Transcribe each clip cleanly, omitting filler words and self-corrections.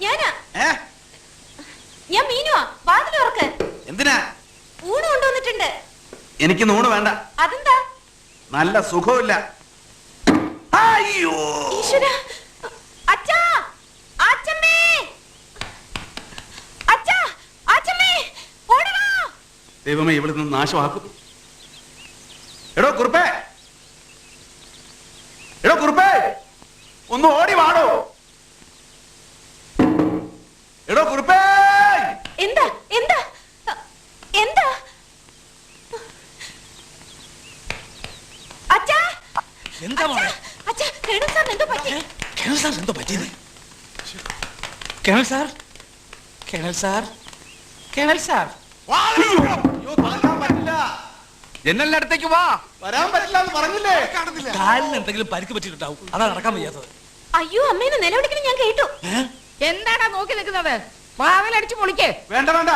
ഞാനാ. ഞാൻ മീനുവാ. വാതിൽ തുറക്ക്. എന്തിനാ? ഊണ് കൊണ്ടുവന്നിട്ടുണ്ട്. എനിക്ക് നൂണ് വേണ്ട. അതെന്താ? നല്ല സുഖമില്ല. അയ്യോ ഈശ്വരാ. അച്ഛാ, അച്ഛമ്മേ, അച്ഛാ, അച്ഛമ്മേ, ഓടടാ. ദൈവമേ, ഇവിടെ നിന്ന് നാശമാക്കും. എടോ കുറുപ്പേ, എടോ കുറുപ്പേ, ഒന്ന് ഓടി വാടോ. എടോ കുറുപ്പേ. എന്താ എന്താ എന്താ? അച്ഛാ, എന്താ മോളെ? അച്ഛാ, കേണൽ സാറിന് എന്തോ പറ്റി? കേണൽ സാർ എന്തോ പറ്റിയത്? Colonel sir, colonel sir, colonel sir, ജനലിന്റെ അടുത്തേക്ക് വാ. വരാൻ പറ്റില്ല എന്ന് പറഞ്ഞില്ലേ? കാലിന് എന്തെങ്കിലും പരിക്ക് പറ്റിയിട്ടുണ്ടാവും, അതാ നടക്കാൻ വയ്യാത്തത്. അയ്യോ, അമ്മേനെ നിലവിളിക്കണം ഞാൻ കേട്ടു. എന്താടാ നോക്കി നിൽക്കുന്നത്? വാതിലടിച്ചു പൊളിക്കേ. വേണ്ട വേണ്ട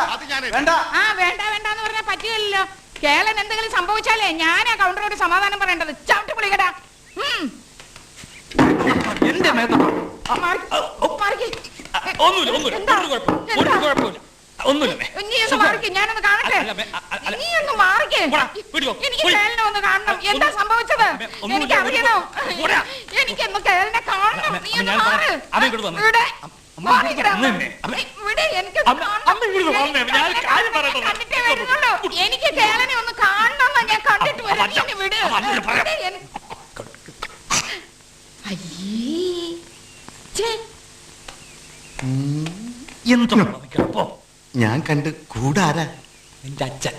വേണ്ട. ആ വേണ്ട വേണ്ടെന്ന് പറഞ്ഞാൽ പറ്റുകയല്ലോ. കേളൻ എന്തെങ്കിലും സംഭവിച്ചാലേ ഞാനാ കൗണ്ടറോട് സമാധാനം പറയേണ്ടത്. ചവിട്ടി പൊളിക്കടാ. എന്റെ മേത്തോ ഒന്നുമില്ല. ഞാനൊന്ന് കാണട്ടെ. നീ ഒന്ന് മാറിക്കേ. എനിക്ക് കേളനെ ഒന്ന് കാണണം. എന്താ സംഭവിച്ചത്? എനിക്ക് അറിയണം. എനിക്കൊന്ന് കേളനെ കാണണം. നീ ഒന്ന് മാറ്. ഇവിടെ എനിക്ക് കേളനെ ഒന്ന് കാണണം. ഞാൻ കണ്ടിട്ട് വരാം. വിട്. എന്തോ ഞാൻ കണ്ട് കൂടാരാ? നിന്റെ അച്ഛൻ.